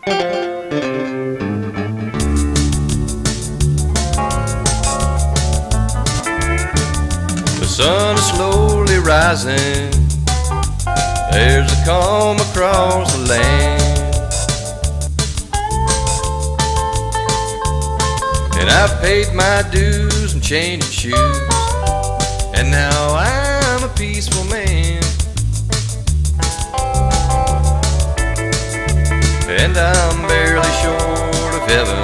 The sun is slowly rising, there's a calm across the land, and I've paid my dues and changed shoes, and now I'm a peaceful man, and I'm barely short of heaven,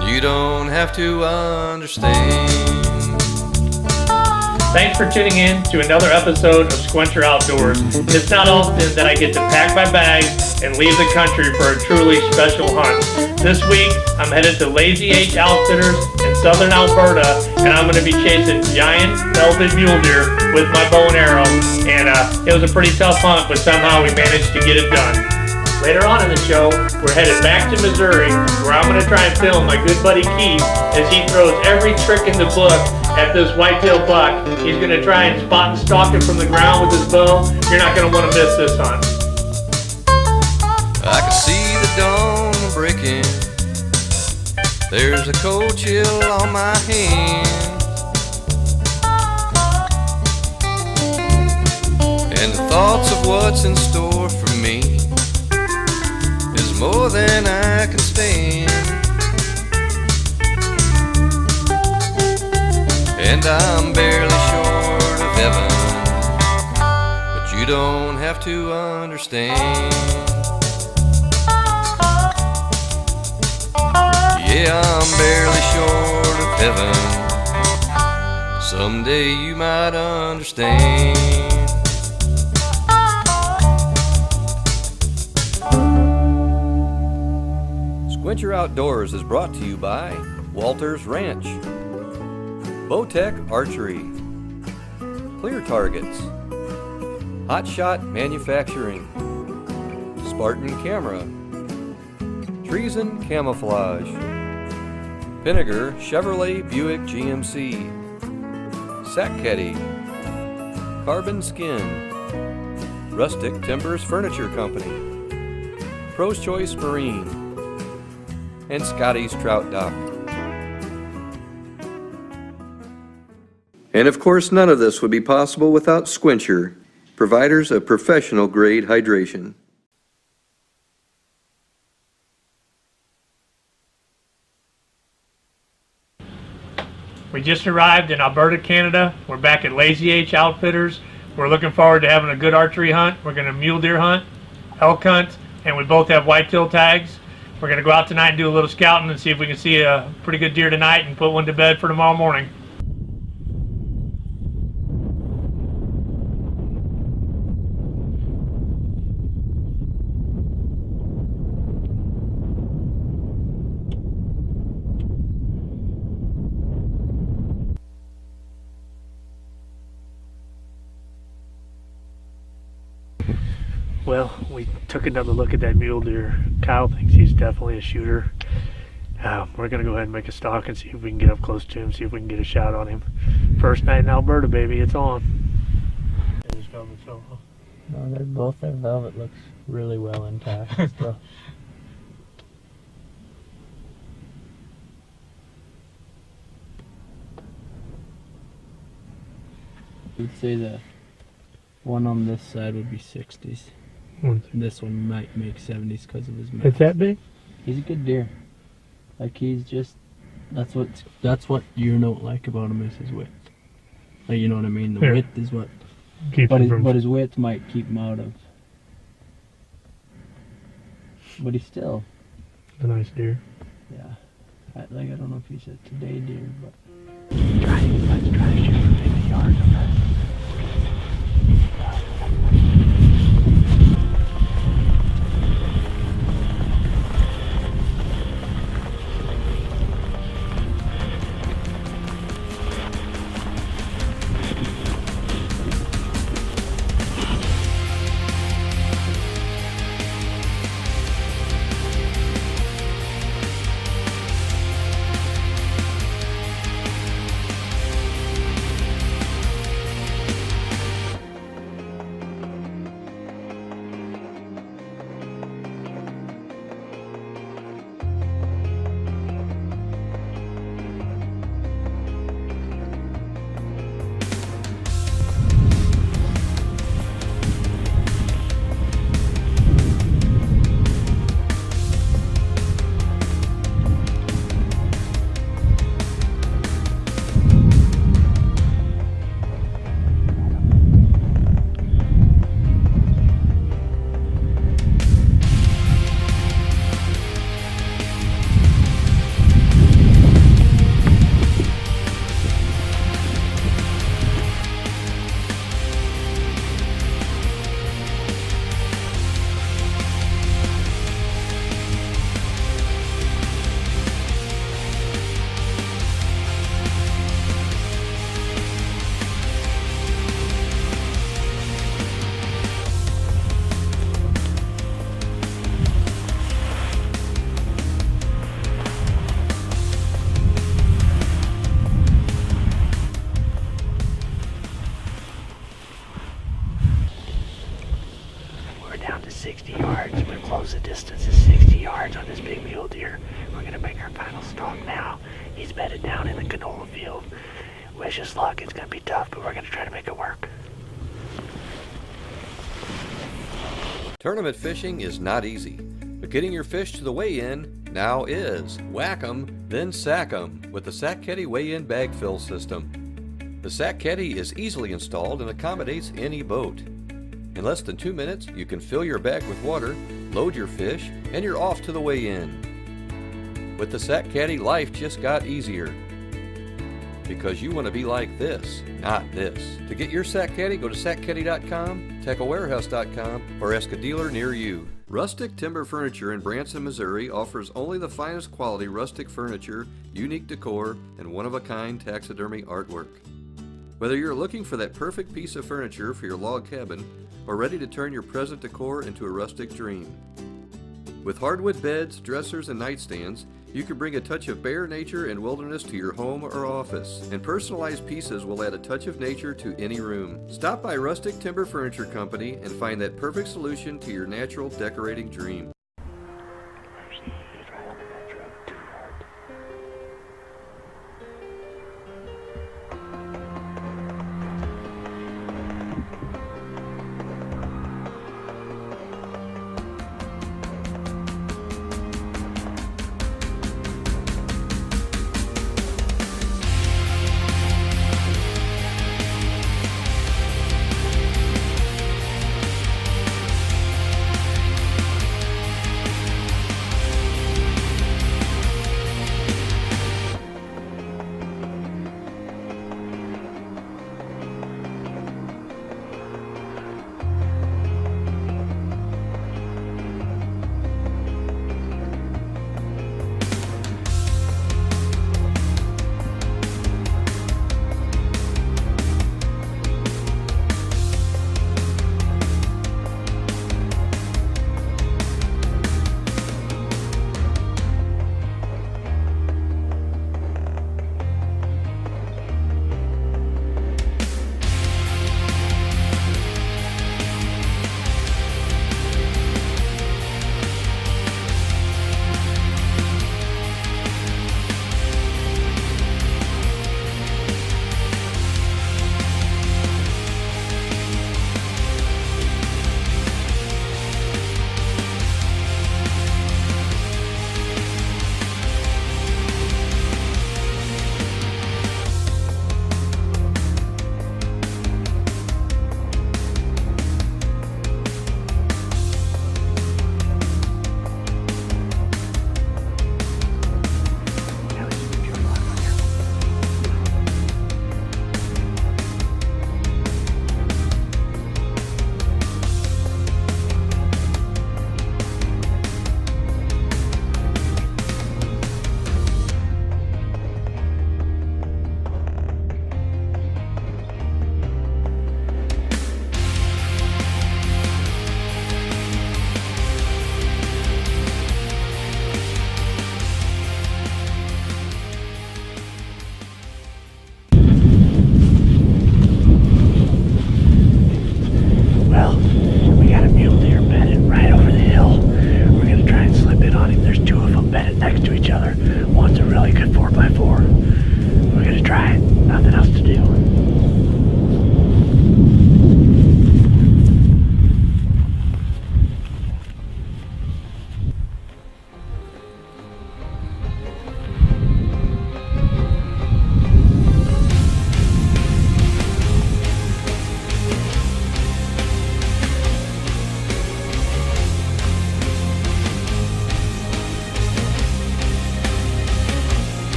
and you don't have to understand. Thanks for tuning in to another episode of Sqwincher Outdoors. It's not often that I get to pack my bags and leave the country for a truly special hunt. This week, I'm headed to Lazy H Outfitters in southern Alberta, and I'm going to be chasing giant velvet mule deer with my bow and arrow. And it was a pretty tough hunt, but somehow we managed to get it done. Later on in the show, we're headed back to Missouri, where I'm going to try and film my good buddy Keith as he throws every trick in the book at this whitetail buck. He's going to try and spot and stalk it from the ground with his bow. You're not going to want to miss this hunt. I can see the dawn breaking, there's a cold chill on my hands, and the thoughts of what's in store for me is more than I can stand. And I'm barely short of heaven, but you don't have to understand. Yeah, I'm barely short of heaven, someday you might understand. Sqwincher Outdoors is brought to you by Walter's Ranch, Bowtech Archery, Clear Targets, Hot Shot Manufacturing, Spartan Camera, Treason Camouflage, Vinegar Chevrolet Buick GMC, Sacketty, Carbon Skin, Rustic Timbers Furniture Company, Pro's Choice Marine, and Scotty's Trout Dock. And of course, none of this would be possible without Sqwincher, providers of professional grade hydration. We just arrived in Alberta, Canada. We're back at Lazy H Outfitters. We're looking forward to having a good archery hunt. We're going to mule deer hunt, elk hunt, and we both have whitetail tags. We're going to go out tonight and do a little scouting and see if we can see a pretty good deer tonight and put one to bed for tomorrow morning. Well, we took another look at that mule deer. Kyle thinks he's definitely a shooter. We're going to go ahead and make a stalk and see if we can get up close to him, see if we can get a shot on him. First night in Alberta, baby, it's on. No, both their velvet looks really well intact still. I'd say the one on this side would be 60s. This one might make 70s because of his mouth. It's that big? He's a good deer. Like he's just, that's what you don't like about him is his width. Like, you know what I mean? The width is what Keeps but him his width might keep him out of. But he's still a nice deer. Yeah. I don't know if he's a today deer, but let's try to shoot him in the yard. 60 yards. We've closed the distance to 60 yards on this big mule deer. We're going to make our final stalk now. He's bedded down in the canola field. Wish us luck. It's going to be tough, but we're going to try to make it work. Tournament fishing is not easy, but getting your fish to the weigh-in now is. Whack 'em, then sack 'em with the Sack Caddy weigh-in bag fill system. The Sack Caddy is easily installed and accommodates any boat. In less than 2 minutes, you can fill your bag with water, load your fish, and you're off to the weigh-in. With the Sack Caddy, life just got easier. Because you want to be like this, not this. To get your Sack Caddy, go to sackcaddy.com, tacklewarehouse.com, or ask a dealer near you. Rustic Timber Furniture in Branson, Missouri offers only the finest quality rustic furniture, unique decor, and one-of-a-kind taxidermy artwork. Whether you're looking for that perfect piece of furniture for your log cabin, or ready to turn your present decor into a rustic dream. With hardwood beds, dressers, and nightstands, you can bring a touch of bare nature and wilderness to your home or office, and personalized pieces will add a touch of nature to any room. Stop by Rustic Timber Furniture Company and find that perfect solution to your natural decorating dream.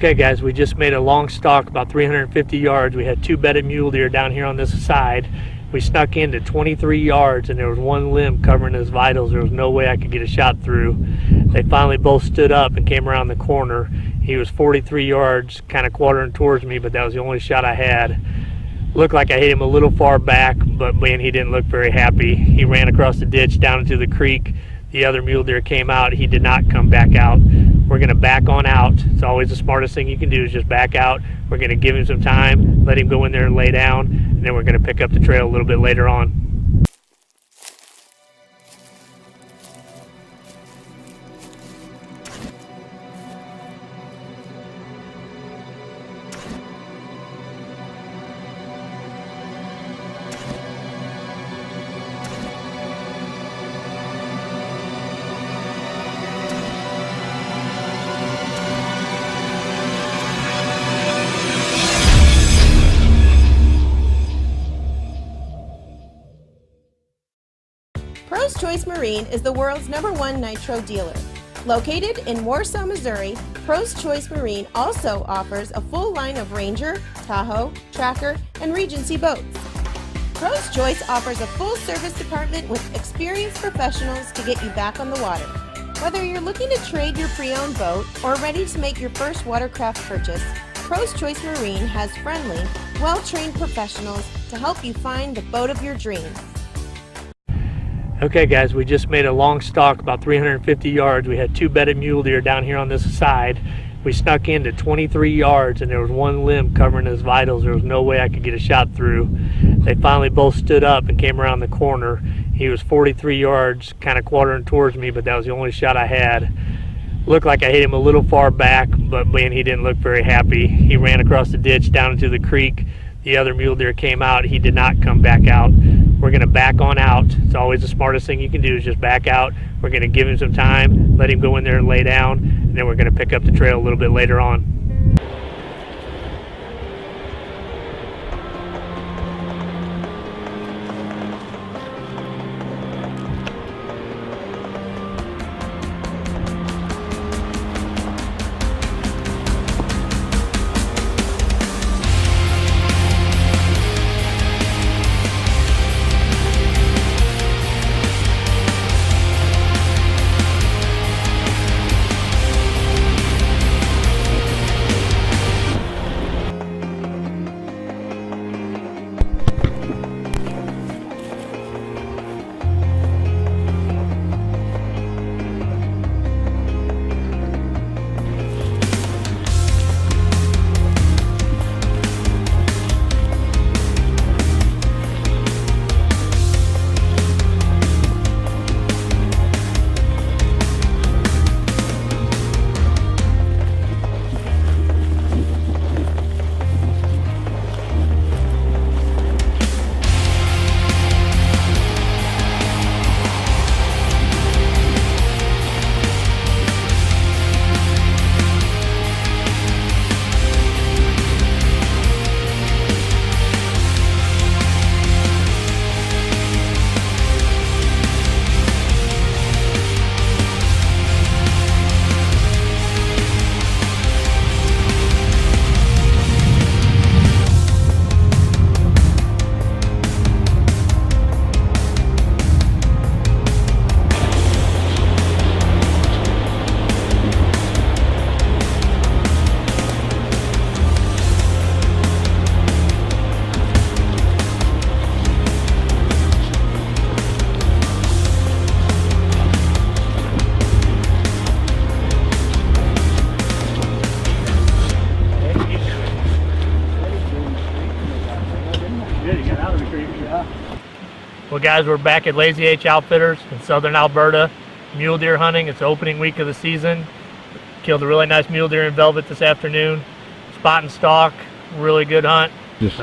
Okay guys, we just made a long stalk about 350 yards. We had two bedded mule deer down here on this side. We snuck into 23 yards and there was one limb covering his vitals. There was no way I could get a shot through. They finally both stood up and came around the corner. He was 43 yards, kind of quartering towards me, but that was the only shot I had. Looked like I hit him a little far back, but man, he didn't look very happy. He ran across the ditch down into the creek. The other mule deer came out. He did not come back out. We're gonna back on out. It's always the smartest thing you can do is just back out. We're gonna give him some time, let him go in there and lay down, and then we're gonna pick up the trail a little bit later on. Pro's Choice Marine is the world's #1 nitro dealer. Located in Warsaw, Missouri, Pro's Choice Marine also offers a full line of Ranger, Tahoe, Tracker, and Regency boats. Pro's Choice offers a full-service department with experienced professionals to get you back on the water. Whether you're looking to trade your pre-owned boat or ready to make your first watercraft purchase, Pro's Choice Marine has friendly, well-trained professionals to help you find the boat of your dreams. Okay guys, we just made a long stalk about 350 yards. We had two bedded mule deer down here on this side. We snuck into 23 yards and there was one limb covering his vitals. There was no way I could get a shot through. They finally both stood up and came around the corner. He was 43 yards, kind of quartering towards me, but that was the only shot I had. Looked like I hit him a little far back, but man, he didn't look very happy. He ran across the ditch down into the creek. The other mule deer came out. He did not come back out. We're gonna back on out. It's always the smartest thing you can do is just back out. We're gonna give him some time, let him go in there and lay down, and then we're gonna pick up the trail a little bit later on. Well guys, we're back at Lazy H Outfitters in southern Alberta, mule deer hunting. It's the opening week of the season. Killed a really nice mule deer in velvet this afternoon. Spot and stalk, really good hunt. Yes.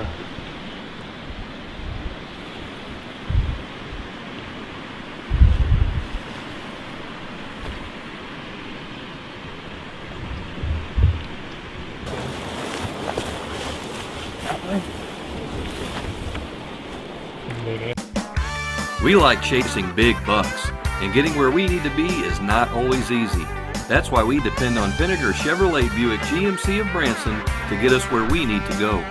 We like chasing big bucks, and getting where we need to be is not always easy. That's why we depend on Vinegar Chevrolet Buick GMC of Branson to get us where we need to go.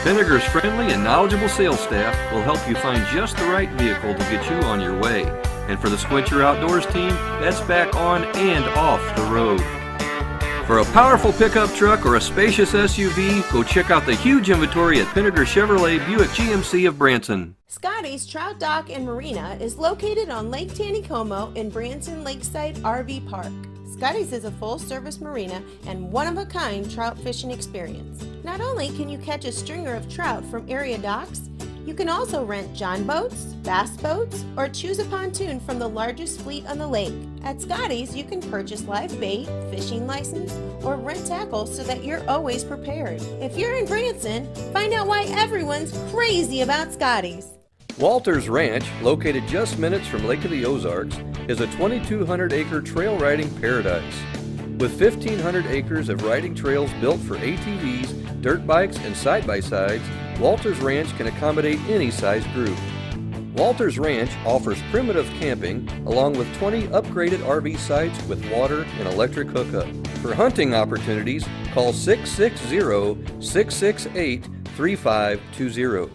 Vinegar's friendly and knowledgeable sales staff will help you find just the right vehicle to get you on your way. And for the Sqwincher Outdoors team, that's back on and off the road. For a powerful pickup truck or a spacious SUV, go check out the huge inventory at Vinegar Chevrolet Buick GMC of Branson. Scotty's Trout Dock and Marina is located on Lake Taneycomo in Branson Lakeside RV Park. Scotty's is a full-service marina and one-of-a-kind trout fishing experience. Not only can you catch a stringer of trout from area docks, you can also rent john boats, bass boats, or choose a pontoon from the largest fleet on the lake. At Scotty's, you can purchase live bait, fishing license, or rent tackle so that you're always prepared. If you're in Branson, find out why everyone's crazy about Scotty's. Walter's Ranch, located just minutes from Lake of the Ozarks, is a 2,200-acre trail riding paradise. With 1,500 acres of riding trails built for ATVs, dirt bikes, and side-by-sides, Walter's Ranch can accommodate any size group. Walter's Ranch offers primitive camping along with 20 upgraded RV sites with water and electric hookup. For hunting opportunities, call 660-668-3520.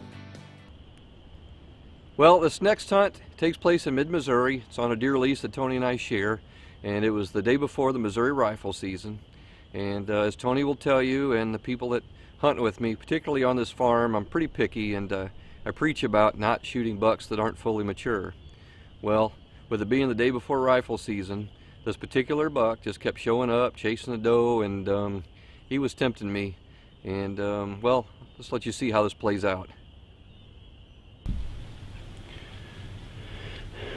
Well, this next hunt takes place in mid-Missouri. It's on a deer lease that Tony and I share, and it was the day before the Missouri rifle season. And as Tony will tell you, and the people that hunt with me, particularly on this farm, I'm pretty picky, and I preach about not shooting bucks that aren't fully mature. Well, with it being the day before rifle season, this particular buck just kept showing up, chasing the doe, and he was tempting me. And well, let's let you see how this plays out.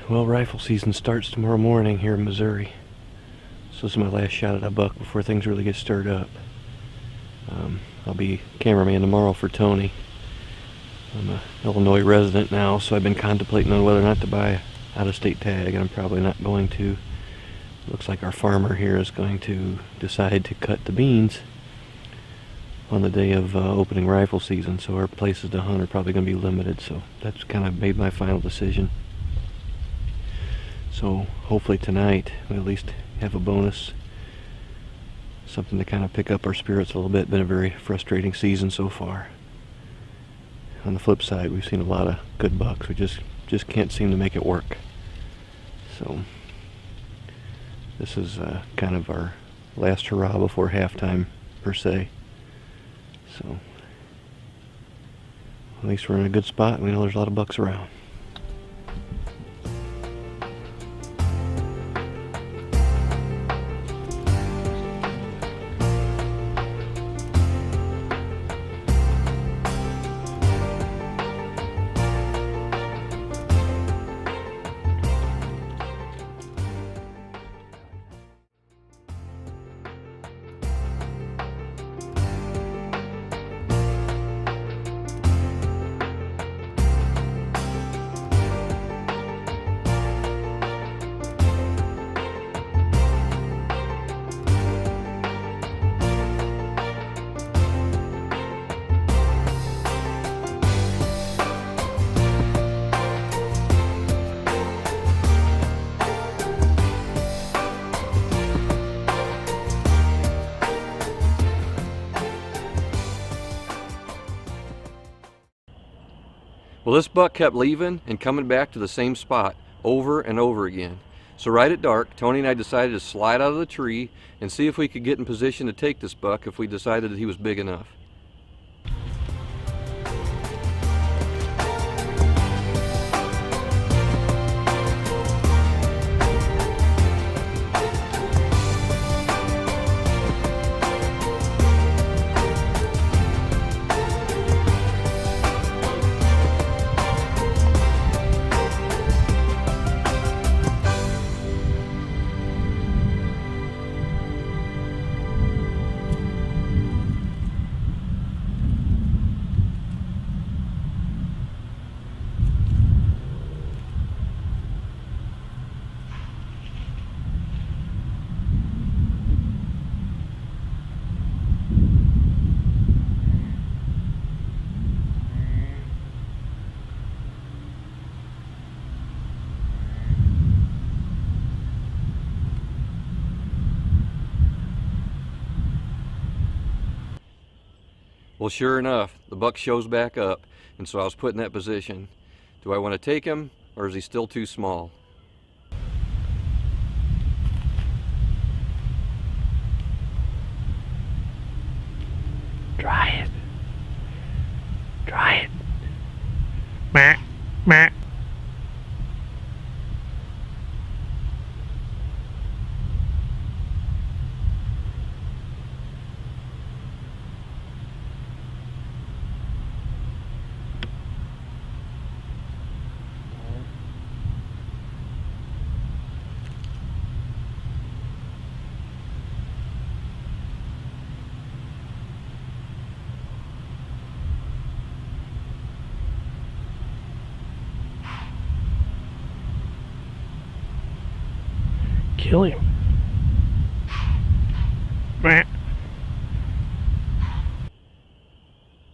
Well, rifle season starts tomorrow morning here in Missouri. So this is my last shot at a buck before things really get stirred up. I'll be cameraman tomorrow for Tony. I'm an Illinois resident now, so I've been contemplating on whether or not to buy an out-of-state tag, and I'm probably not going to. Looks like our farmer here is going to decide to cut the beans on the day of opening rifle season, so our places to hunt are probably going to be limited, so that's kind of made my final decision. So hopefully tonight we at least have a bonus, something to kind of pick up our spirits a little bit. Been a very frustrating season so far. On the flip side, we've seen a lot of good bucks. We just can't seem to make it work. So this is kind of our last hurrah before halftime per se. So at least we're in a good spot. We know there's a lot of bucks around. Well, this buck kept leaving and coming back to the same spot over and over again. So right at dark, Tony and I decided to slide out of the tree and see if we could get in position to take this buck if we decided that he was big enough. Well, sure enough, the buck shows back up, and so I was put in that position. Do I want to take him, or is he still too small? Try it. Try it. Meh, meh. Kill him. Meh.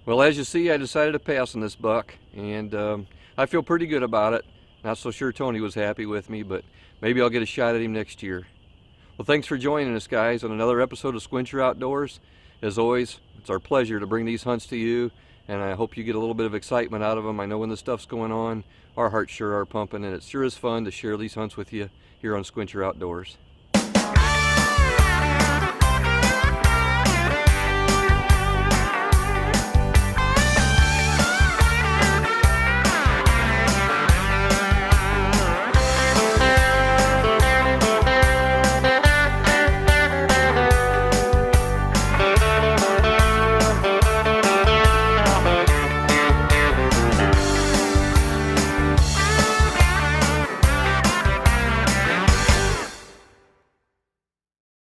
Well, as you see, I decided to pass on this buck, and I feel pretty good about it. Not so sure Tony was happy with me, but maybe I'll get a shot at him next year. Well, thanks for joining us, guys, on another episode of Sqwincher Outdoors. As always, it's our pleasure to bring these hunts to you, and I hope you get a little bit of excitement out of them. I know when this stuff's going on, our hearts sure are pumping, and it sure is fun to share these hunts with you here on Sqwincher Outdoors.